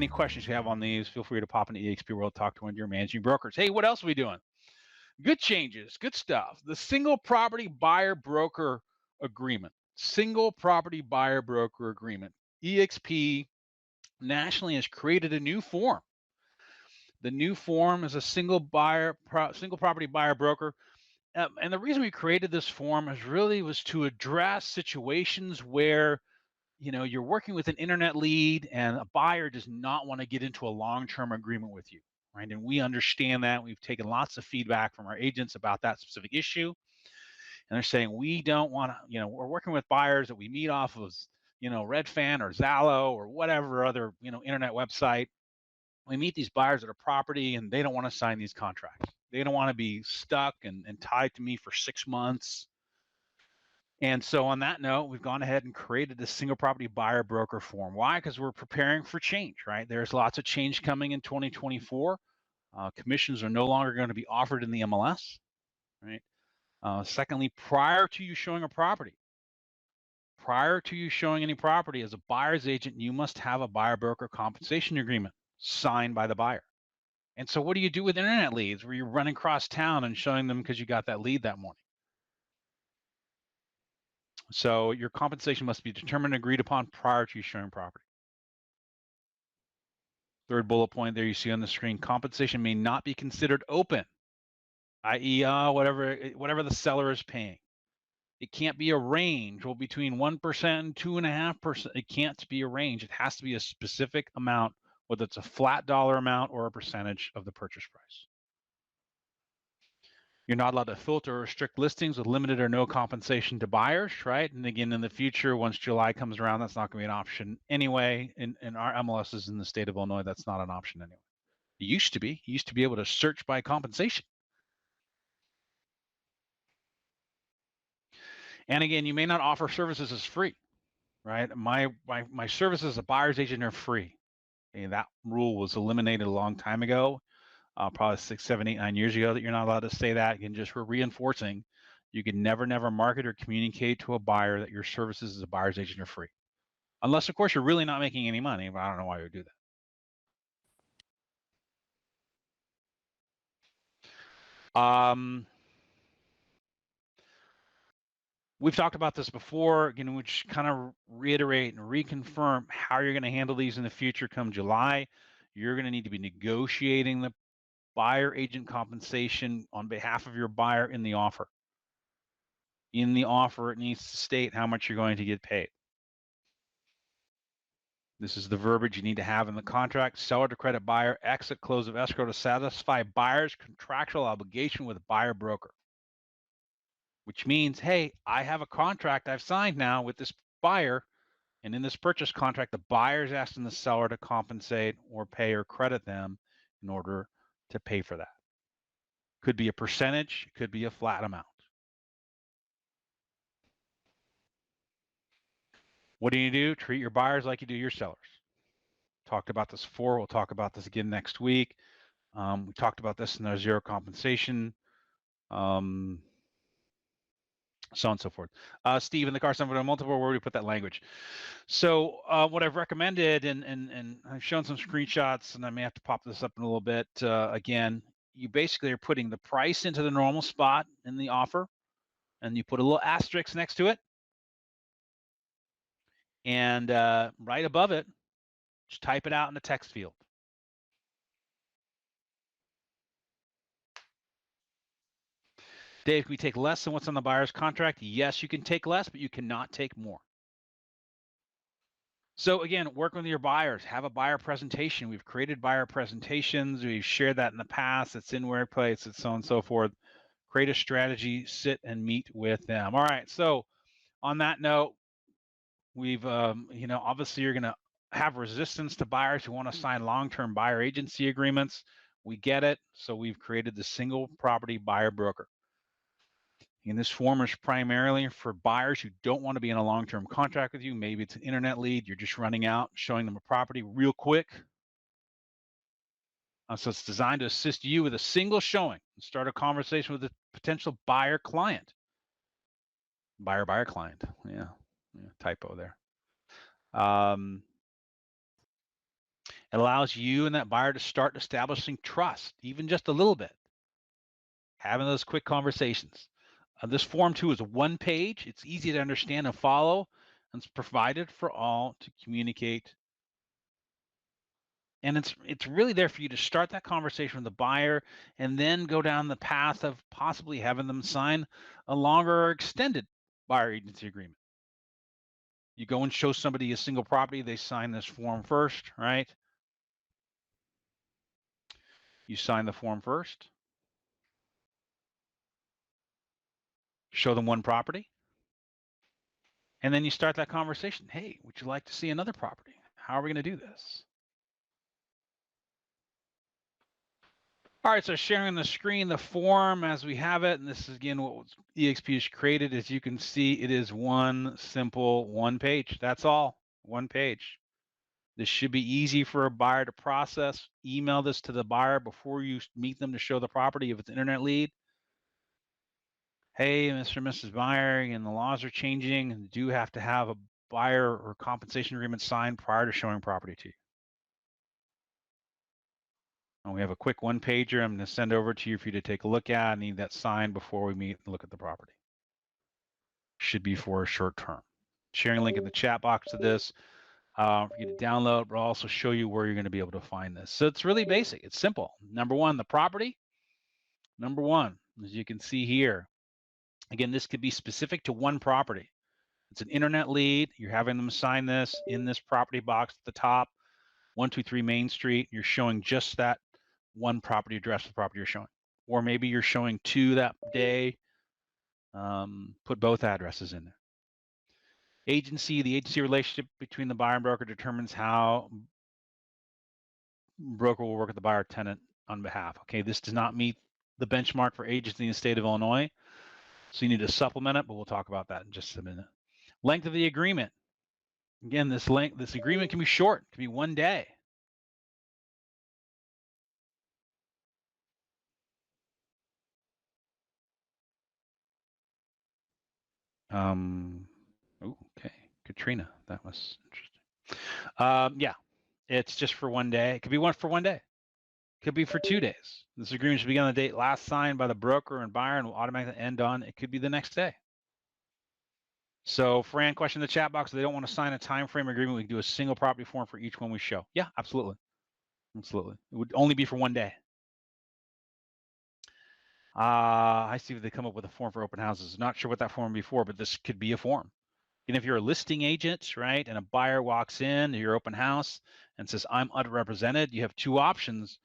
any questions you have on these, feel free to pop into eXp World, talk to one of your managing brokers. Hey, what else are we doing? Good changes, good stuff. The single property buyer broker agreement. Single property buyer broker agreement. eXp nationally has created a new form. The new form is a single property buyer broker. And the reason we created this form was to address situations where you're working with an internet lead and a buyer does not want to get into a long-term agreement with you, right? And we understand that. We've taken lots of feedback from our agents about that specific issue. And they're saying, we don't want to, we're working with buyers that we meet off of, Redfin or Zillow or whatever other, internet website. We meet these buyers at a property and they don't want to sign these contracts. They don't want to be stuck and tied to me for 6 months. And so on that note, we've gone ahead and created this single property buyer broker form. Why? Because we're preparing for change, right? There's lots of change coming in 2024. Commissions are no longer going to be offered in the MLS, right? Secondly, prior to you showing any property as a buyer's agent, you must have a buyer broker compensation agreement signed by the buyer. And so what do you do with internet leads where you're running across town and showing them because you got that lead that morning? So your compensation must be determined and agreed upon prior to you showing property. Third bullet point there you see on the screen, compensation may not be considered open, i.e. whatever the seller is paying. It can't be a range, well, between 1% and 2.5%. It can't be a range. It has to be a specific amount, whether it's a flat dollar amount or a percentage of the purchase price. You're not allowed to filter or restrict listings with limited or no compensation to buyers, right? And again, in the future, once July comes around, that's not going to be an option anyway. In our MLSs in the state of Illinois, that's not an option anyway. It used to be. You used to be able to search by compensation. And again, you may not offer services as free, right? My services as a buyer's agent are free. And that rule was eliminated a long time ago. Probably 6, 7, 8, 9 years ago, that you're not allowed to say that. Again, just for reinforcing, you can never market or communicate to a buyer that your services as a buyer's agent are free. Unless, of course, you're really not making any money, but I don't know why you would do that. We've talked about this before, again, which kind of reiterate and reconfirm how you're going to handle these in the future come July. You're going to need to be negotiating the buyer agent compensation on behalf of your buyer in the offer. In the offer, it needs to state how much you're going to get paid. This is the verbiage you need to have in the contract. Seller to credit buyer, exit close of escrow to satisfy buyer's contractual obligation with buyer broker. Which means, hey, I have a contract I've signed now with this buyer, and in this purchase contract, the buyer is asking the seller to compensate or pay or credit them in order to pay for that. Could be a percentage, it could be a flat amount. What do? Treat your buyers like you do your sellers. Talked about this before. We'll talk about this again next week. We talked about this in our zero compensation, so on and so forth. Steve, in the car, somebody multiple, where do we put that language? So what I've recommended, and I've shown some screenshots, and I may have to pop this up in a little bit again. You basically are putting the price into the normal spot in the offer, and you put a little asterisk next to it. And right above it, just type it out in the text field. Dave, can we take less than what's on the buyer's contract? Yes, you can take less, but you cannot take more. So again, work with your buyers, have a buyer presentation. We've created buyer presentations. We've shared that in the past. It's in Workplace, it's so on and so forth. Create a strategy, sit and meet with them. All right, so on that note, we've, obviously you're gonna have resistance to buyers who want to sign long-term buyer agency agreements. We get it, so we've created the single property buyer broker. And this form is primarily for buyers who don't want to be in a long-term contract with you. Maybe it's an internet lead. You're just running out, showing them a property real quick. So it's designed to assist you with a single showing and start a conversation with a potential buyer client. Buyer client. Yeah, typo there. It allows you and that buyer to start establishing trust, even just a little bit, having those quick conversations. This form too is one page. It's easy to understand and follow, and it's provided for all to communicate. And it's really there for you to start that conversation with the buyer and then go down the path of possibly having them sign a longer or extended buyer agency agreement. You go and show somebody a single property, they sign this form first, right? You sign the form first, show them one property, and then you start that conversation. Hey, would you like to see another property? How are we going to do this? All right, so sharing the screen, the form as we have it, and this is again what eXp has created. As you can see, it is one simple one page. That's all, one page. This should be easy for a buyer to process. Email this to the buyer before you meet them to show the property if it's an internet lead. Hey, Mr. and Mrs. Buyer, and the laws are changing, and do have to have a buyer or compensation agreement signed prior to showing property to you. And we have a quick one pager I'm going to send over to you for you to take a look at. I need that signed before we meet and look at the property. Should be for a short term. Sharing a link in the chat box to this for you to download, but I'll also show you where you're going to be able to find this. So it's really basic. It's simple. Number one, the property. Number one, as you can see here, again, this could be specific to one property. It's an internet lead. You're having them sign this in this property box at the top, 123 Main Street. You're showing just that one property address, the property you're showing. Or maybe you're showing two that day. Put both addresses in there. Agency, the agency relationship between the buyer and broker determines how broker will work with the buyer tenant on behalf. Okay, this does not meet the benchmark for agency in the state of Illinois. So you need to supplement it, but we'll talk about that in just a minute. Length of the agreement. Again, this agreement can be short, it can be 1 day. Okay, Katrina, that was interesting. Yeah, it's just for 1 day. It could be one for 1 day. It could be for 2 days. This agreement should begin on the date last signed by the broker and buyer and will automatically end on, it could be the next day. So Fran, question in the chat box, if they don't want to sign a time frame agreement, we can do a single property form for each one we show. Yeah, absolutely. Absolutely. It would only be for 1 day. I see if they come up with a form for open houses. Not sure what that form would be for, but this could be a form. And if you're a listing agent, right, and a buyer walks in to your open house and says, I'm underrepresented, you have two options.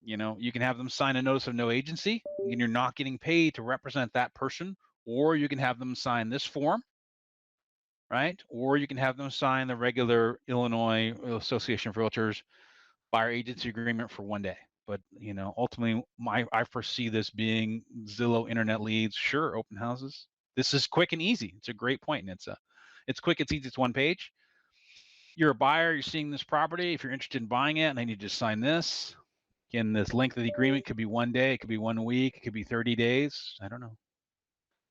You know, you can have them sign a notice of no agency, and you're not getting paid to represent that person, or you can have them sign this form, right? Or you can have them sign the regular Illinois Association of Realtors buyer agency agreement for 1 day. But you know, ultimately, I foresee this being Zillow internet leads. Sure, open houses. This is quick and easy. It's a great point, and it's quick. It's easy. It's one page. You're a buyer. You're seeing this property. If you're interested in buying it, and I need to sign this. Again, this length of the agreement could be 1 day. It could be 1 week. It could be 30 days. I don't know.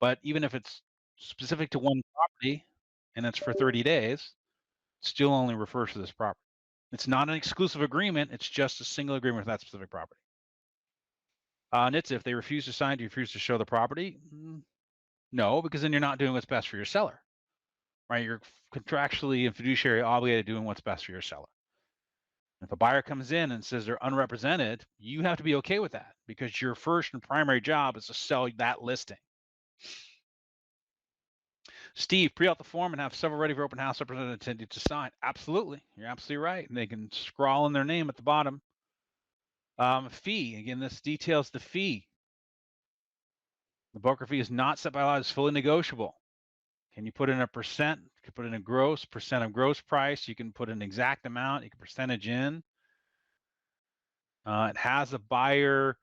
But even if it's specific to one property and it's for 30 days, it still only refers to this property. It's not an exclusive agreement. It's just a single agreement for that specific property. And it's if they refuse to sign, do you refuse to show the property? No, because then you're not doing what's best for your seller, right? You're contractually and fiduciary obligated doing what's best for your seller. If a buyer comes in and says they're unrepresented, you have to be okay with that because your first and primary job is to sell that listing. Steve, pre-out the form and have several ready for open house representatives to sign. Absolutely. You're absolutely right. And they can scrawl in their name at the bottom. Fee, again, this details the fee. The broker fee is not set by law, it's fully negotiable. Can you put in a percent? You can put in a gross, percent of gross price. You can put an exact amount. You can percentage in. It has a buyer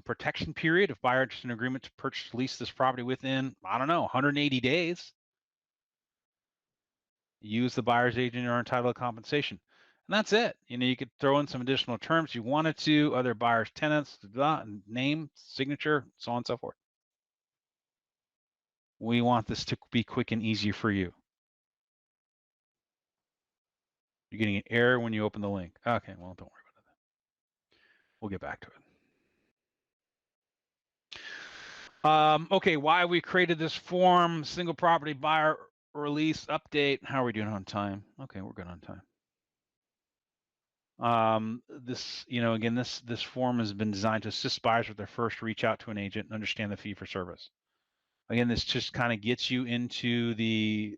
protection period. If buyer interested in agreement to purchase, lease this property within, I don't know, 180 days. Use the buyer's agent or entitled compensation. And that's it. You know, you could throw in some additional terms you wanted to, other buyer's tenants, name, signature, so on and so forth. We want this to be quick and easy for you. You're getting an error when you open the link. Okay, well, don't worry about it. We'll get back to it. Okay, why we created this form, single property buyer release update. How are we doing on time? Okay, we're good on time. This, again, this form has been designed to assist buyers with their first reach out to an agent and understand the fee for service. Again, this just kind of gets you into the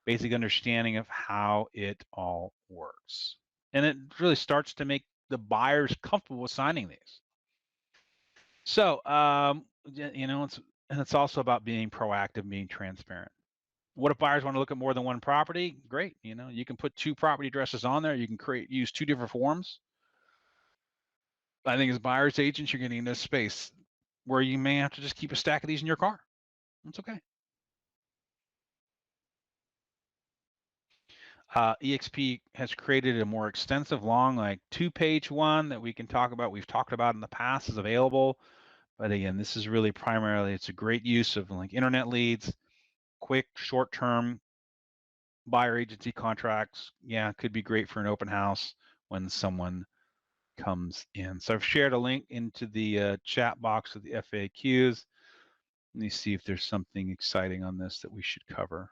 basic understanding of how it all works. And it really starts to make the buyers comfortable with signing these. So, it's also about being proactive, being transparent. What if buyers want to look at more than one property? Great. You can put 2 property addresses on there. You can use 2 different forms. I think as buyer's agents, you're getting into a space where you may have to just keep a stack of these in your car. That's okay. eXp has created a more extensive, long, like 2-page one that we can talk about. We've talked about in the past, is available. But again, this is really primarily, it's a great use of like internet leads, quick, short-term buyer agency contracts. Yeah, could be great for an open house when someone comes in. So I've shared a link into the chat box of the FAQs. Let me see if there's something exciting on this that we should cover.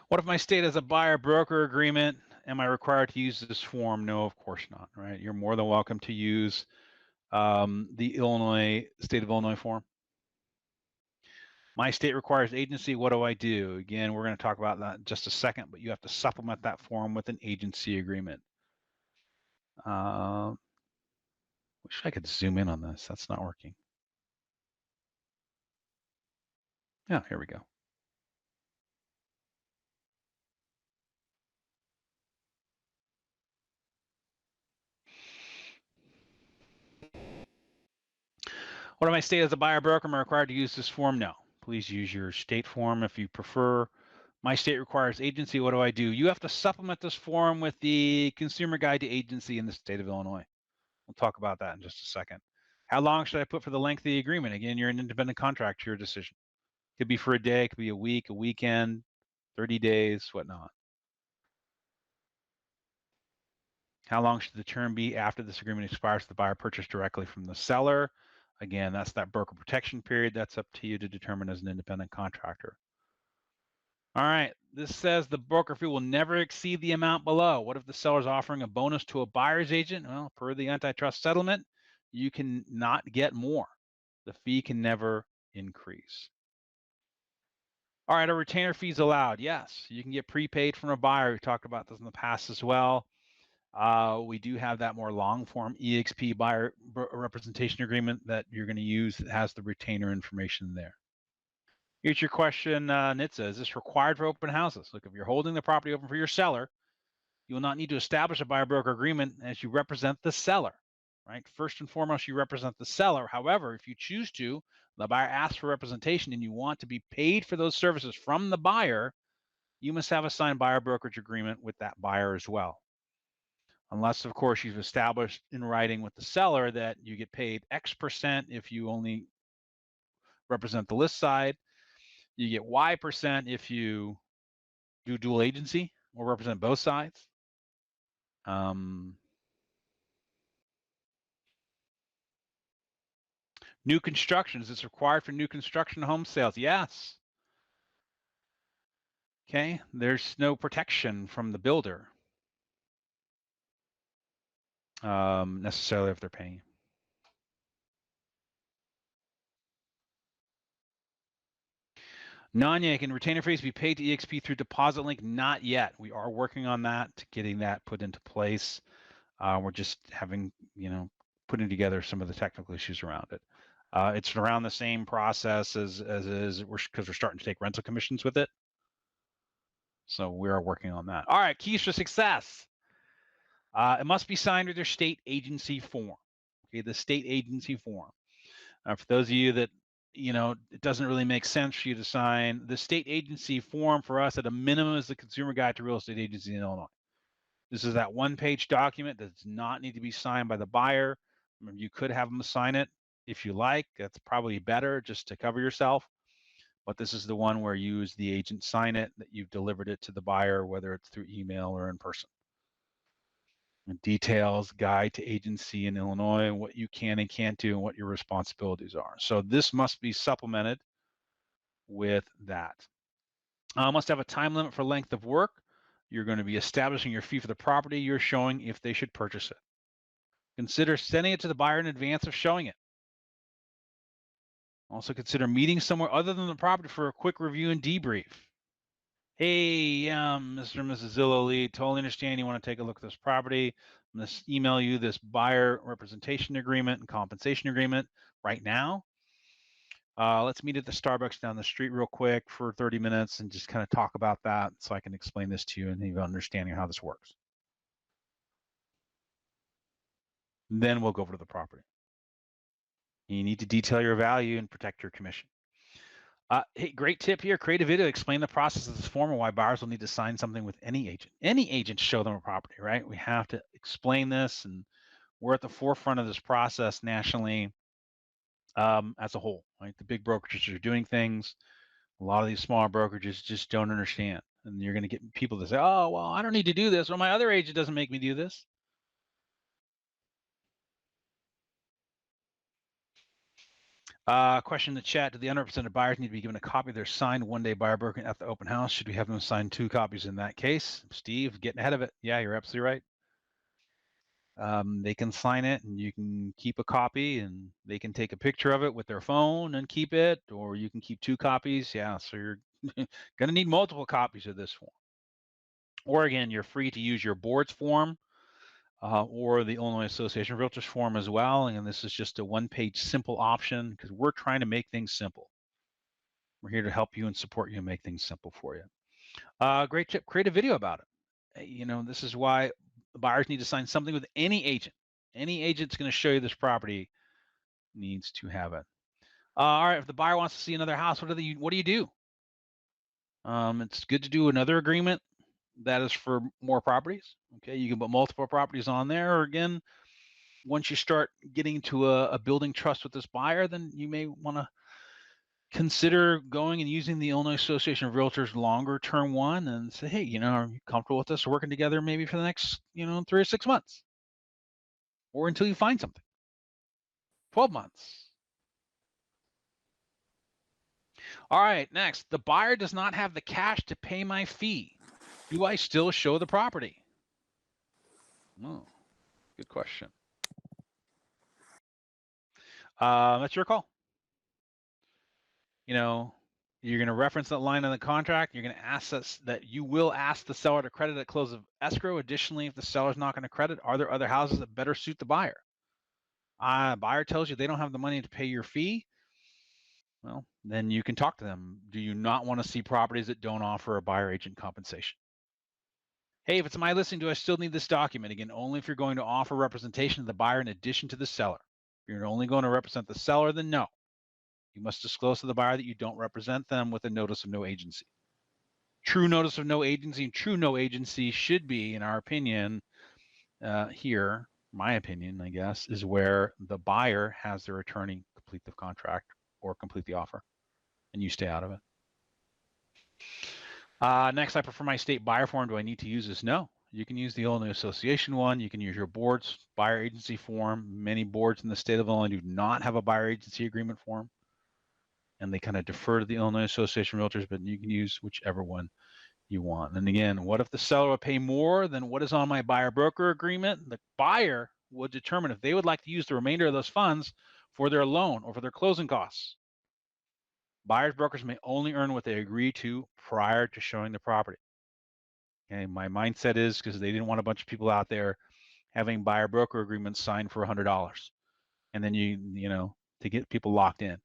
What if my state has a buyer broker agreement? Am I required to use this form? No, of course not, right? You're more than welcome to use the state of Illinois form. My state requires agency. What do I do? Again, we're going to talk about that in just a second, but you have to supplement that form with an agency agreement. Wish I could zoom in on this. That's not working. Yeah, here we go. What if my state as a buyer broker? Am I required to use this form? No. Please use your state form if you prefer. My state requires agency. What do? You have to supplement this form with the Consumer Guide to Agency in the state of Illinois. We'll talk about that in just a second. How long should I put for the length of the agreement? Again, you're an independent contractor, your decision. Could be for a day, could be a week, a weekend, 30 days, whatnot. How long should the term be after this agreement expires? The buyer purchased directly from the seller. Again, that's that broker protection period. That's up to you to determine as an independent contractor. All right, this says the broker fee will never exceed the amount below. What if the seller is offering a bonus to a buyer's agent? Well, per the antitrust settlement, you can not get more. The fee can never increase. All right, are retainer fees allowed? Yes, you can get prepaid from a buyer. We talked about this in the past as well. We do have that more long form eXp buyer representation agreement that you're going to use that has the retainer information there. Here's your question, Nitsa. Is this required for open houses? Look, if you're holding the property open for your seller, you will not need to establish a buyer broker agreement as you represent the seller, right? First and foremost, you represent the seller. However, if you choose to, the buyer asks for representation and you want to be paid for those services from the buyer, you must have a signed buyer brokerage agreement with that buyer as well. Unless, of course, you've established in writing with the seller that you get paid X% if you only represent the list side. You get Y% if you do dual agency or represent both sides. New construction, is this required for new construction home sales? Yes. Okay, there's no protection from the builder necessarily if they're paying. Nanya, can retainer fees be paid to eXp through deposit link? Not yet. We are working on that, getting that put into place. We're just having, putting together some of the technical issues around it. It's around the same process as is, because we're starting to take rental commissions with it. So we are working on that. All right, keys for success. It must be signed with your state agency form. Okay, the state agency form. For those of you that, it doesn't really make sense for you to sign, the state agency form for us at a minimum is the Consumer Guide to Real Estate Agency in Illinois. This is that 1-page document that does not need to be signed by the buyer. You could have them sign it. if you like. That's probably better just to cover yourself. But this is the one where you as the agent sign it, that you've delivered it to the buyer, whether it's through email or in person. Details, guide to agency in Illinois, what you can and can't do, and what your responsibilities are. So this must be supplemented with that. Must have a time limit for length of work. You're going to be establishing your fee for the property you're showing if they should purchase it. Consider sending it to the buyer in advance of showing it. Also consider meeting somewhere other than the property for a quick review and debrief. Hey, Mr. and Mrs. Zillow Lead, totally understand you want to take a look at this property. I'm going to email you this buyer representation agreement and compensation agreement right now. Let's meet at the Starbucks down the street real quick for 30 minutes and just kind of talk about that so I can explain this to you and have an understanding of how this works. Then we'll go over to the property. You need to detail your value and protect your commission. Hey, great tip here. Create a video, explain the process of this form and why buyers will need to sign something with any agent. Any agent show them a property, right? We have to explain this, and we're at the forefront of this process nationally as a whole, right? The big brokerages are doing things. A lot of these smaller brokerages just don't understand. And you're going to get people that say, oh, well, I don't need to do this, or my other agent doesn't make me do this. Question in the chat, do the unrepresented buyers need to be given a copy of their signed one-day buyer broker at the open house? Should we have them sign 2 copies in that case? Steve, getting ahead of it. Yeah, you're absolutely right. They can sign it and you can keep a copy, and they can take a picture of it with their phone and keep it, or you can keep 2 copies. Yeah, so you're going to need multiple copies of this form. Or again, you're free to use your board's form or the Illinois Association of Realtors form as well. And this is just a 1-page simple option because we're trying to make things simple. We're here to help you and support you and make things simple for you. Great tip, create a video about it. You know, this is why the buyers need to sign something with any agent. Any agent's going to show you this property needs to have it. All right, if the buyer wants to see another house, what do you do? It's good to do another agreement that is for more properties. Okay, you can put multiple properties on there, or again, once you start getting to a building trust with this buyer, then you may want to consider going and using the Illinois Association of Realtors longer term one and say, hey, you know, are you comfortable with us working together maybe for the next, 3 or 6 months, or until you find something, 12 months. All right, next, the buyer does not have the cash to pay my fee. Do I still show the property? Oh, good question. That's your call. You know, you're going to reference that line in the contract. You're going to ask us that you will ask the seller to credit at close of escrow. Additionally, if the seller's not going to credit, are there other houses that better suit the buyer? Buyer tells you they don't have the money to pay your fee. Well, then you can talk to them. Do you not want to see properties that don't offer a buyer agent compensation? Hey, if it's my listing, do I still need this document? Again, only if you're going to offer representation of the buyer in addition to the seller. If you're only going to represent the seller, then no. You must disclose to the buyer that you don't represent them with a notice of no agency. True notice of no agency and true no agency should be, in our opinion, here, my opinion, I guess, is where the buyer has their attorney complete the contract or complete the offer, and you stay out of it. Next, I prefer my state buyer form. Do I need to use this? No. You can use the Illinois Association one. You can use your board's buyer agency form. Many boards in the state of Illinois do not have a buyer agency agreement form, and they kind of defer to the Illinois Association of Realtors, but you can use whichever one you want. And again, what if the seller will pay more than what is on my buyer broker agreement? The buyer would determine if they would like to use the remainder of those funds for their loan or for their closing costs. Buyers brokers may only earn what they agree to prior to showing the property. Okay, my mindset is because they didn't want a bunch of people out there having buyer broker agreements signed for $100, and then you know, to get people locked in,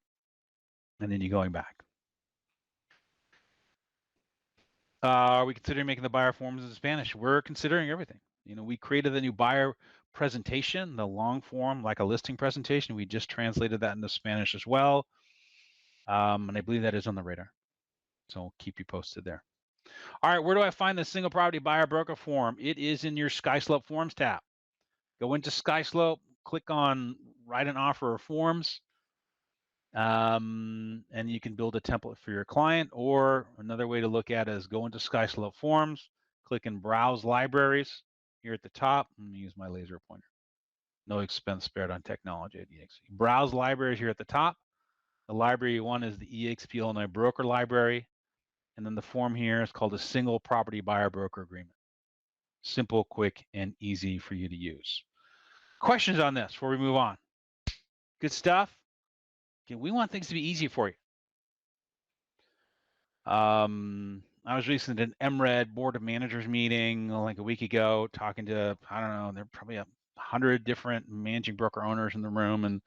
and then you going back. Are we considering making the buyer forms in Spanish? We're considering everything. You know, we created the new buyer presentation, the long form, like a listing presentation. We just translated that into Spanish as well. And I believe that is on the radar. So we'll keep you posted there. All right, where do I find the single property buyer broker form? It is in your SkySlope Forms tab. Go into SkySlope, click on Write an Offer or Forms. And you can build a template for your client, or another way to look at it is go into SkySlope Forms, click in Browse Libraries here at the top. Let me use my laser pointer. No expense spared on technology at eXp. Browse Libraries here at the top. The library you want is the eXp Illinois Broker Library. And then the form here is called a Single Property Buyer Broker Agreement. Simple, quick, and easy for you to use. Questions on this before we move on? Good stuff? Okay, we want things to be easy for you. I was recently at an MRED Board of Managers meeting like a week ago, talking to, I don't know, there are probably 100 different managing broker owners in the room, and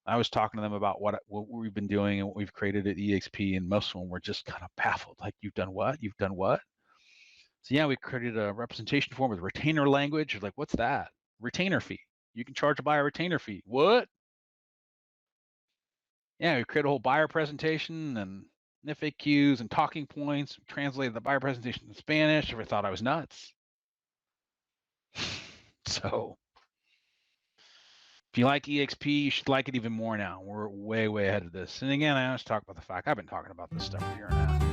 I was talking to them about what we've been doing and what we've created at eXp, and most of them were just kind of baffled. Like, you've done what? You've done what? So yeah, we created a representation form with retainer language. Like, what's that? Retainer fee. You can charge a buyer retainer fee. What? Yeah, we created a whole buyer presentation and FAQs and talking points. We translated the buyer presentation to Spanish. Everybody thought I was nuts. So if you like eXp, you should like it even more now. We're way, way ahead of this. And again, I always talk about the fact I've been talking about this stuff for a year and a half.